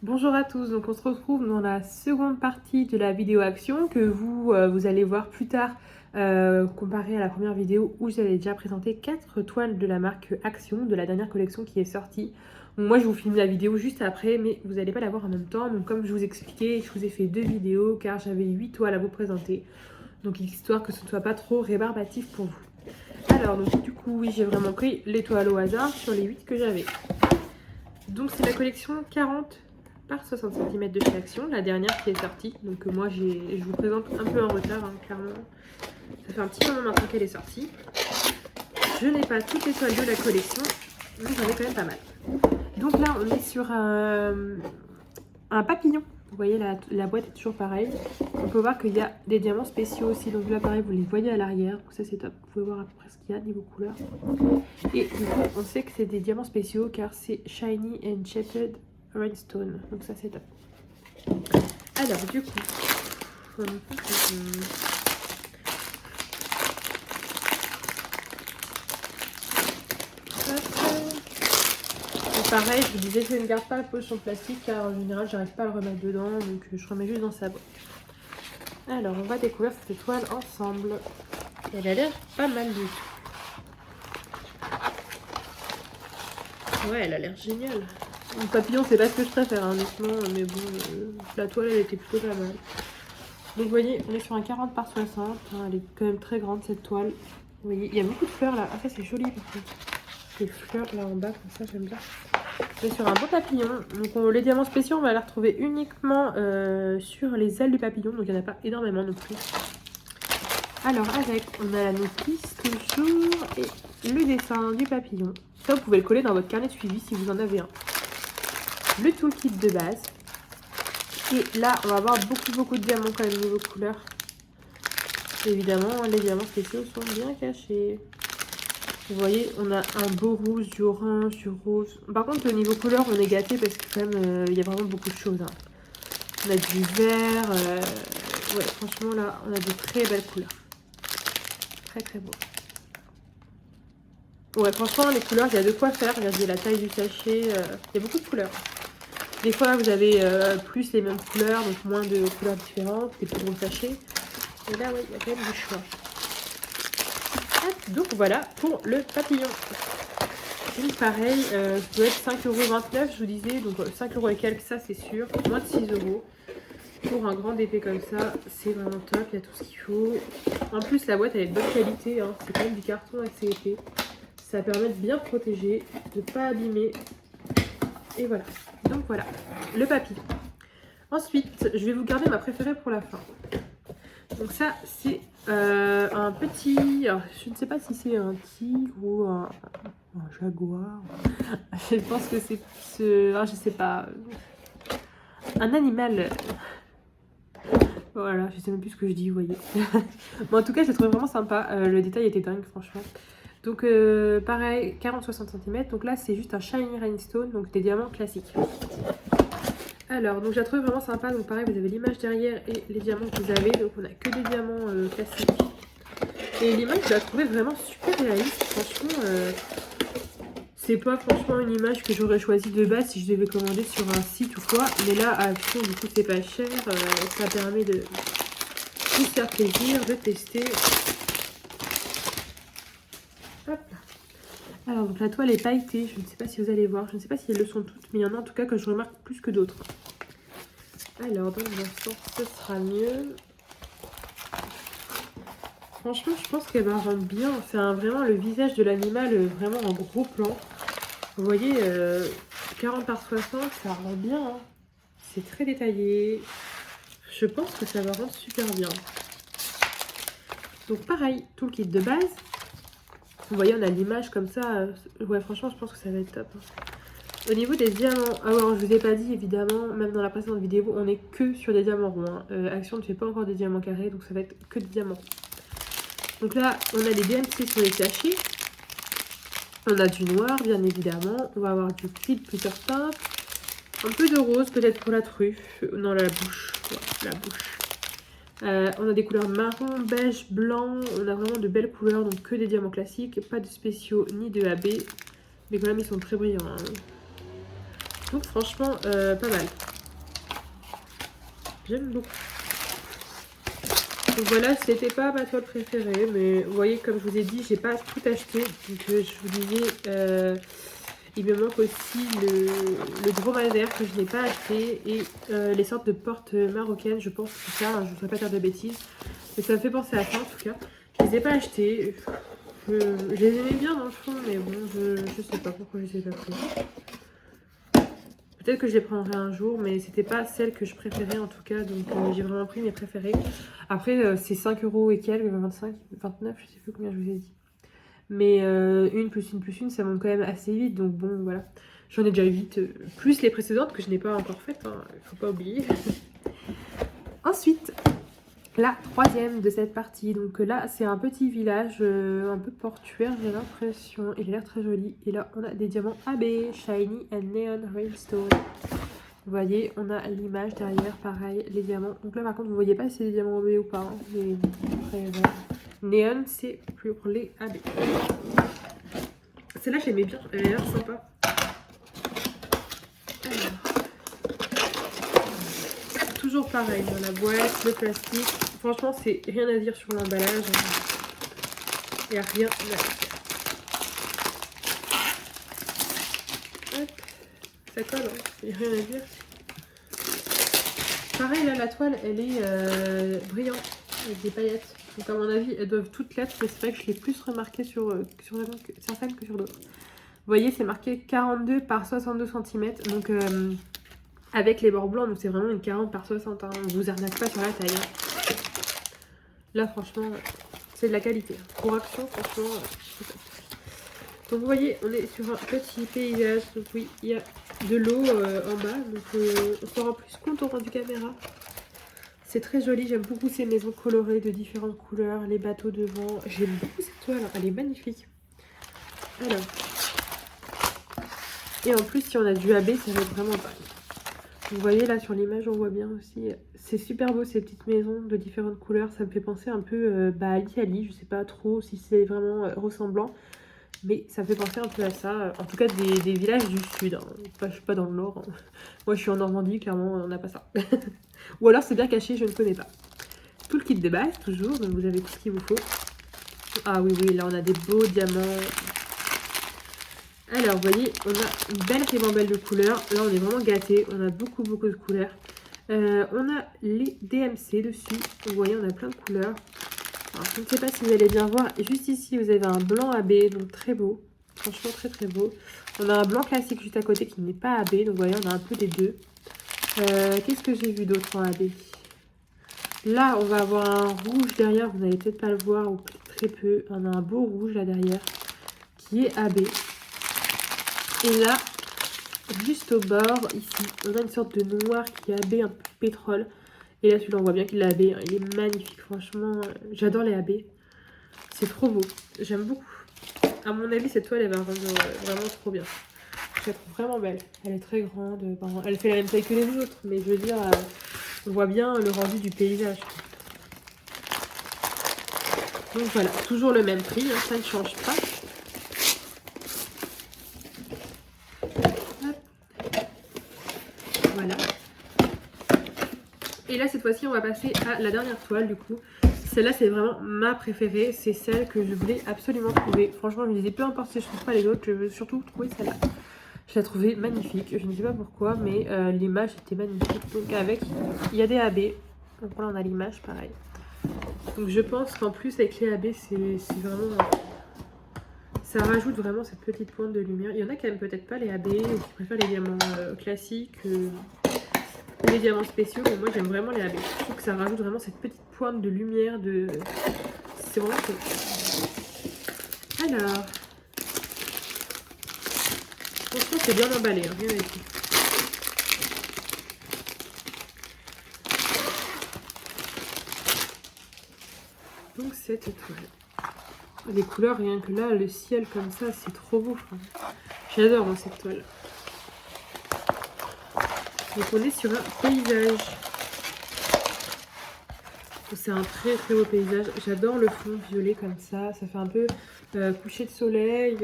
Bonjour à tous, donc on se retrouve dans la seconde partie de la vidéo action que vous allez voir plus tard comparé à la première vidéo où j'avais déjà présenté 4 toiles de la marque Action, de la dernière collection qui est sortie. Donc moi je vous filme la vidéo juste après mais vous n'allez pas la voir en même temps, donc comme je vous expliquais, je vous ai fait 2 vidéos car j'avais 8 toiles à vous présenter. Donc histoire que ce ne soit pas trop rébarbatif pour vous. Alors donc du coup oui j'ai vraiment pris les toiles au hasard sur les 8 que j'avais. Donc c'est la collection 40 par 60 cm de chez Action, la dernière qui est sortie. Donc moi je vous présente un peu en retard, hein, clairement. Ça fait un petit moment maintenant qu'elle est sortie. Je n'ai pas toutes les toiles de la collection, mais j'en ai quand même pas mal. Donc là on est sur un papillon. Vous voyez la boîte est toujours pareille. On peut voir qu'il y a des diamants spéciaux aussi. Donc là pareil vous les voyez à l'arrière. Donc ça c'est top. Vous pouvez voir à peu près ce qu'il y a niveau couleur. Et du coup on sait que c'est des diamants spéciaux car c'est Shiny Enchanted Rhinestone. Donc ça c'est top. Alors du coup... pareil, je vous disais, je ne garde pas la poche en plastique car en général, j'arrive pas à le remettre dedans, donc je remets juste dans sa boîte. Alors, on va découvrir cette toile ensemble. Elle a l'air pas mal du tout. Ouais, elle a l'air géniale. Le papillon, c'est pas ce que je préfère, hein, honnêtement, mais bon, la toile, elle était plutôt pas mal. Donc, vous voyez, on est sur un 40 par 60. Hein, elle est quand même très grande, cette toile. Vous voyez, il y a beaucoup de fleurs là. Ah, ça, c'est joli, par contre. Les fleurs là en bas, comme ça, j'aime bien. On est sur un beau papillon. Donc les diamants spéciaux, on va les retrouver uniquement sur les ailes du papillon. Donc il n'y en a pas énormément non plus. Alors avec, on a la notice toujours et le dessin du papillon. Ça, vous pouvez le coller dans votre carnet de suivi si vous en avez un. Le toolkit de base. Et là, on va avoir beaucoup de diamants quand même niveau couleur. Évidemment, les diamants spéciaux sont bien cachés. Vous voyez, on a un beau rouge, du orange, du rose. Par contre, au niveau couleur, on est gâté parce que quand même, il y a vraiment beaucoup de choses. Hein. On a du vert. Ouais, franchement, là, on a de très belles couleurs. Très beau. Ouais, franchement, les couleurs, il y a de quoi faire. Regardez la taille du sachet. Il y a beaucoup de couleurs. Des fois, vous avez plus les mêmes couleurs, donc moins de couleurs différentes, des plus gros sachets. Et là, ouais, il y a quand même du choix. Donc voilà pour le papillon. Donc pareil, ça doit être 5,29 €, je vous disais, donc 5 € et quelques, ça c'est sûr, moins de 6 €. Pour un grand DP comme ça, c'est vraiment top, il y a tout ce qu'il faut. En plus la boîte elle est de bonne qualité, hein. C'est quand même du carton assez épais. Ça permet de bien protéger, de ne pas abîmer. Et voilà, donc voilà, le papillon. Ensuite, je vais vous garder ma préférée pour la fin. Donc ça, c'est un petit... Alors, je ne sais pas si c'est un tigre ou un jaguar. Je pense que c'est je sais pas. Un animal. Voilà, je sais même plus ce que je dis, vous voyez. Bon, en tout cas, je le trouvais vraiment sympa. Le détail était dingue, franchement. Donc, pareil, 40-60 cm. Donc là, c'est juste un Shiny Rhinestone, donc des diamants classiques. Alors, donc je la trouve vraiment sympa. Donc pareil, vous avez l'image derrière et les diamants que vous avez. Donc on a que des diamants classiques. Et l'image, je la trouvais vraiment super réaliste. Franchement, c'est pas franchement une image que j'aurais choisie de base si je devais commander sur un site ou quoi. Mais là, à Action, du coup, c'est pas cher. Ça permet de se faire plaisir, de tester. Hop là. Alors, donc la toile est pailletée. Je ne sais pas si vous allez voir. Je ne sais pas si elles le sont toutes. Mais il y en a en tout cas que je remarque plus que d'autres. Alors, dans l'instant, ce sera mieux. Franchement, je pense qu'elle va rendre bien. C'est vraiment le visage de l'animal, vraiment en gros plan. Vous voyez, 40 par 60, ça rend bien. Hein. C'est très détaillé. Je pense que ça va rendre super bien. Donc pareil, tout le kit de base. Vous voyez, on a l'image comme ça. Ouais, franchement, je pense que ça va être top. Hein. Au niveau des diamants, alors je vous ai pas dit évidemment, même dans la précédente vidéo, on est que sur des diamants ronds. Hein. Action ne fait pas encore des diamants carrés, donc ça va être que des diamants. Donc là, on a les DMC sur les sachets. On a du noir, bien évidemment. On va avoir du gris de plusieurs teintes. Un peu de rose, peut-être pour la truffe. Non, la bouche. Ouais, la bouche. On a des couleurs marron, beige, blanc. On a vraiment de belles couleurs, donc que des diamants classiques. Pas de spéciaux ni de AB. Mais quand même, ils sont très brillants. Hein. Donc franchement, pas mal. J'aime beaucoup. Donc voilà, c'était pas ma toile préférée, mais vous voyez, comme je vous ai dit, j'ai pas tout acheté. Donc je vous disais, il me manque aussi le dromadaire que je n'ai pas acheté et les sortes de portes marocaines, je pense que ça, je ne voudrais pas dire de bêtises, mais ça me fait penser à ça en tout cas. Je les ai pas achetés, je les aimais bien dans le fond, mais bon, je sais pas pourquoi je les ai pas pris. Peut-être que je les prendrai un jour, mais c'était pas celle que je préférais en tout cas, donc j'ai vraiment pris mes préférés. Après, c'est 5 € et quelques, 25, 29, je sais plus combien je vous ai dit. Mais une plus une, ça monte quand même assez vite, donc bon, voilà. J'en ai déjà 8, plus les précédentes que je n'ai pas encore faites, hein, il faut pas oublier. Ensuite, la troisième de cette partie, donc là, c'est un petit village un peu portuaire, j'ai l'impression. Il a l'air très joli. Et là, on a des diamants AB, Shiny and Neon Railstone. Vous voyez, on a l'image derrière, pareil, les diamants. Donc là, par contre, vous voyez pas si c'est des diamants AB ou pas. Hein, mais après, voilà. Neon, c'est pour les AB. Celle-là, j'aimais bien, elle a l'air sympa. Alors, toujours pareil, dans la boîte, le plastique. Franchement, c'est rien à dire sur l'emballage. Il n'y a rien à dire. Hop, ça colle, hein. Il n'y a rien à dire. Pareil, là, la toile, elle est brillante, avec des paillettes. Donc, à mon avis, elles doivent toutes l'être, mais c'est vrai que je l'ai plus remarqué sur certaines que sur d'autres. Vous voyez, c'est marqué 42 par 62 cm. Donc, avec les bords blancs, donc c'est vraiment une 40 par 60. Hein. On vous arnaque pas sur la taille. Hein. Là, franchement, c'est de la qualité. Pour action, franchement, c'est top. Donc, vous voyez, on est sur un petit paysage. Donc, oui, il y a de l'eau en bas. Donc, on s'en rend plus compte au rendu caméra. C'est très joli. J'aime beaucoup ces maisons colorées de différentes couleurs. Les bateaux devant. J'aime beaucoup cette toile. Elle est magnifique. Alors. Et en plus, si on a du AB, ça va être vraiment pas. Vous voyez là sur l'image, on voit bien aussi. C'est super beau ces petites maisons de différentes couleurs. Ça me fait penser un peu à l'Italie. Je sais pas trop si c'est vraiment ressemblant. Mais ça me fait penser un peu à ça. En tout cas des villages du sud. Hein. Enfin, je suis pas dans le nord. Hein. Moi je suis en Normandie, clairement on n'a pas ça. Ou alors c'est bien caché, je ne connais pas. Tout le kit de base toujours. Donc vous avez tout ce qu'il vous faut. Ah oui, oui, là on a des beaux diamants. Alors, vous voyez, on a une belle ribambelle de couleurs. Là, on est vraiment gâtés. On a beaucoup de couleurs. On a les DMC dessus. Vous voyez, on a plein de couleurs. Alors, je ne sais pas si vous allez bien voir. Juste ici, vous avez un blanc AB, donc très beau. Franchement, très beau. On a un blanc classique juste à côté qui n'est pas AB. Donc, vous voyez, on a un peu des deux. Qu'est-ce que j'ai vu d'autre en AB? Là, on va avoir un rouge derrière. Vous n'allez peut-être pas le voir, ou très peu. On a un beau rouge là derrière qui est AB. Et là, juste au bord, ici, on a une sorte de noir qui est AB, un peu pétrole. Et là, celui-là, on voit bien qu'il est AB. Hein. Il est magnifique, franchement. J'adore les AB. C'est trop beau. J'aime beaucoup. À mon avis, cette toile, elle va rendre vraiment trop bien. Je la trouve vraiment belle. Elle est très grande. Pardon. Elle fait la même taille que les autres. Mais je veux dire, on voit bien le rendu du paysage. Donc voilà, toujours le même prix. Hein, ça ne change pas. Voilà. Et là, cette fois-ci, on va passer à la dernière toile, du coup. Celle-là, c'est vraiment ma préférée. C'est celle que je voulais absolument trouver. Franchement, je me disais, peu importe si je ne trouve pas les autres, je veux surtout trouver celle-là. Je la trouvais magnifique. Je ne sais pas pourquoi, mais l'image était magnifique. Donc, avec, il y a des AB. Donc là, on a l'image, pareil. Donc, je pense qu'en plus, avec les AB, c'est vraiment... Ça rajoute vraiment cette petite pointe de lumière. Il y en a qui n'aiment peut-être pas les AB, ou qui préfèrent les diamants classiques. Les diamants spéciaux, mais moi j'aime vraiment les AB. Je trouve que ça rajoute vraiment cette petite pointe de lumière. C'est vraiment cool. Alors, franchement, c'est bien emballé, hein, rien à dire. Donc, cette toile. Les couleurs, rien que là, le ciel comme ça, c'est trop beau. J'adore moi, cette toile. Donc on est sur un paysage. C'est un très beau paysage. J'adore le fond violet comme ça. Ça fait un peu coucher de soleil.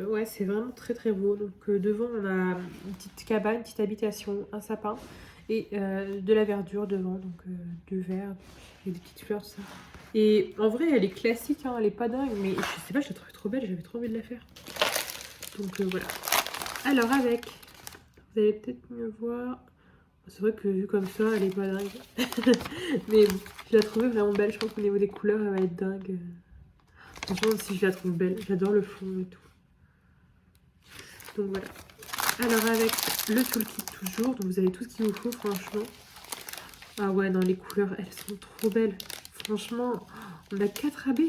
Ouais, c'est vraiment très très beau. Donc devant, on a une petite cabane, une petite habitation, un sapin et de la verdure devant, donc deux verres et des petites fleurs, tout ça. Et en vrai, elle est classique, hein, elle est pas dingue, mais je sais pas, je la trouvais trop belle, j'avais trop envie de la faire. Donc voilà. Alors avec, vous allez peut-être mieux voir. C'est vrai que vu comme ça, elle est pas dingue. Mais bon, je la trouvais vraiment belle. Je pense qu'au niveau des couleurs, elle va être dingue. Franchement, si je la trouve belle, j'adore le fond et tout. Donc voilà. Alors avec le toolkit toujours, donc vous avez tout ce qu'il vous faut franchement. Ah ouais, non, les couleurs, elles sont trop belles. Franchement, on a 4 AB.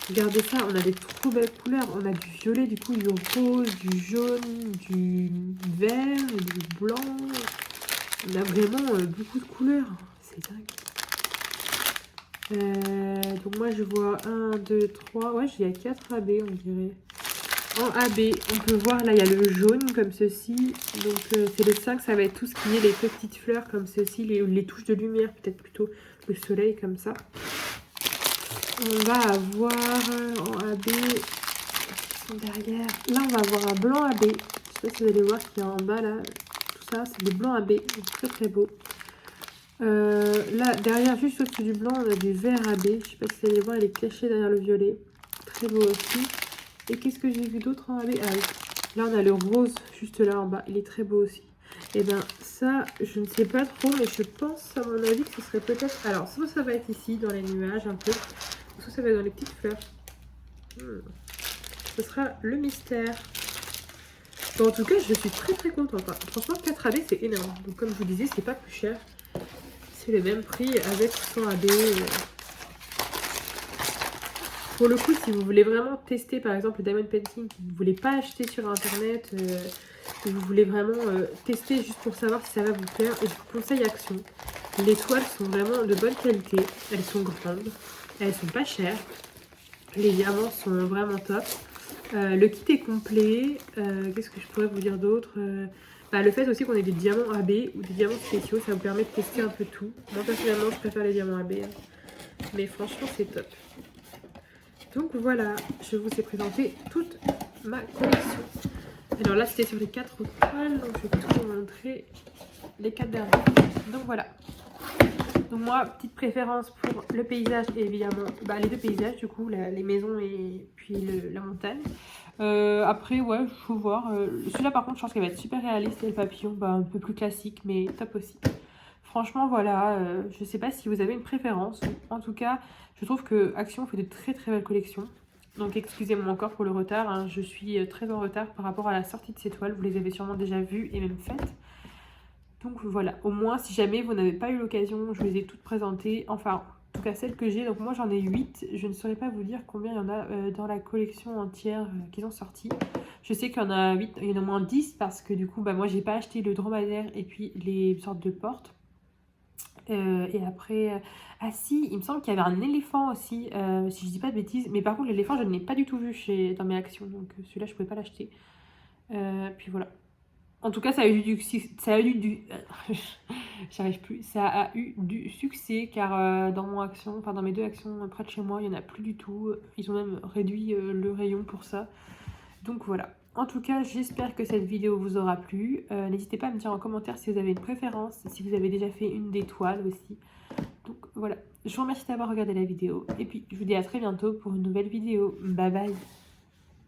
Regardez ça, on a des trop belles couleurs. On a du violet, du coup, du rose, du jaune, du vert, du blanc. On a vraiment beaucoup de couleurs. C'est dingue. Donc moi je vois 1, 2, 3. Ouais, il y a 4 AB on dirait. En AB, on peut voir là il y a le jaune comme ceci. Donc c'est le 5, ça va être tout ce qui est les petites fleurs comme ceci, les touches de lumière, peut-être plutôt le soleil comme ça. On va avoir en AB derrière. Là on va avoir un blanc AB. Je sais pas si vous allez voir ce qu'il y a en bas là. Tout ça, c'est des blancs AB. Donc très très beau. Là, derrière, juste au-dessus du blanc, on a du vert AB. Je sais pas si vous allez voir, il est caché derrière le violet. Très beau aussi. Et qu'est-ce que j'ai vu d'autre en AB? Ah oui. Là, on a le rose juste là en bas. Il est très beau aussi. Et ben ça, je ne sais pas trop, mais je pense à mon avis que ce serait peut-être... Alors, soit ça va être ici, dans les nuages un peu. Soit ça va être dans les petites fleurs. Ce sera le mystère. Bon, en tout cas, je suis très très contente. Enfin, franchement, 4 AB, c'est énorme. Donc, comme je vous disais, c'est pas plus cher. C'est le même prix avec 100 AB. Pour le coup, si vous voulez vraiment tester par exemple le diamond painting, vous ne voulez pas acheter sur internet, vous voulez vraiment tester juste pour savoir si ça va vous plaire, et je vous conseille Action. Les toiles sont vraiment de bonne qualité, elles sont grandes, elles sont pas chères, les diamants sont vraiment top. Le kit est complet. Qu'est-ce que je pourrais vous dire d'autre? Le fait aussi qu'on ait des diamants AB ou des diamants spéciaux, ça vous permet de tester un peu tout. Moi personnellement, je préfère les diamants AB, hein. Mais franchement, c'est top. Donc voilà, je vous ai présenté toute ma collection. Alors là, c'était sur les 4 toiles, donc je vais tout vous montrer les 4 dernières. Donc voilà. Donc moi, petite préférence pour le paysage et évidemment les deux paysages du coup, les maisons et puis la montagne. Après ouais, il faut voir. Celui-là par contre, je pense qu'il va être super réaliste et le papillon, un peu plus classique mais top aussi. Franchement voilà, je sais pas si vous avez une préférence. En tout cas, je trouve que Action fait de très très belles collections. Donc excusez-moi encore pour le retard, hein. Je suis très en retard par rapport à la sortie de ces toiles. Vous les avez sûrement déjà vues et même faites. Donc voilà, au moins si jamais vous n'avez pas eu l'occasion, je les ai toutes présentées. Enfin, en tout cas celles que j'ai. Donc moi j'en ai 8. Je ne saurais pas vous dire combien il y en a dans la collection entière qu'ils ont sorti. Je sais qu'il y en a 8, il y en a au moins 10 parce que du coup moi j'ai pas acheté le dromadaire et puis les sortes de portes. Et après, ah si, il me semble qu'il y avait un éléphant aussi, si je dis pas de bêtises. Mais par contre l'éléphant je ne l'ai pas du tout vu dans mes actions, donc celui-là je pouvais pas l'acheter. Puis voilà. En tout cas, ça a eu j'arrive plus. Ça a eu du succès car dans dans mes 2 actions près de chez moi, il n'y en a plus du tout. Ils ont même réduit le rayon pour ça. Donc voilà. En tout cas, j'espère que cette vidéo vous aura plu. N'hésitez pas à me dire en commentaire si vous avez une préférence, si vous avez déjà fait une des toiles aussi. Donc voilà. Je vous remercie d'avoir regardé la vidéo. Et puis, je vous dis à très bientôt pour une nouvelle vidéo. Bye bye.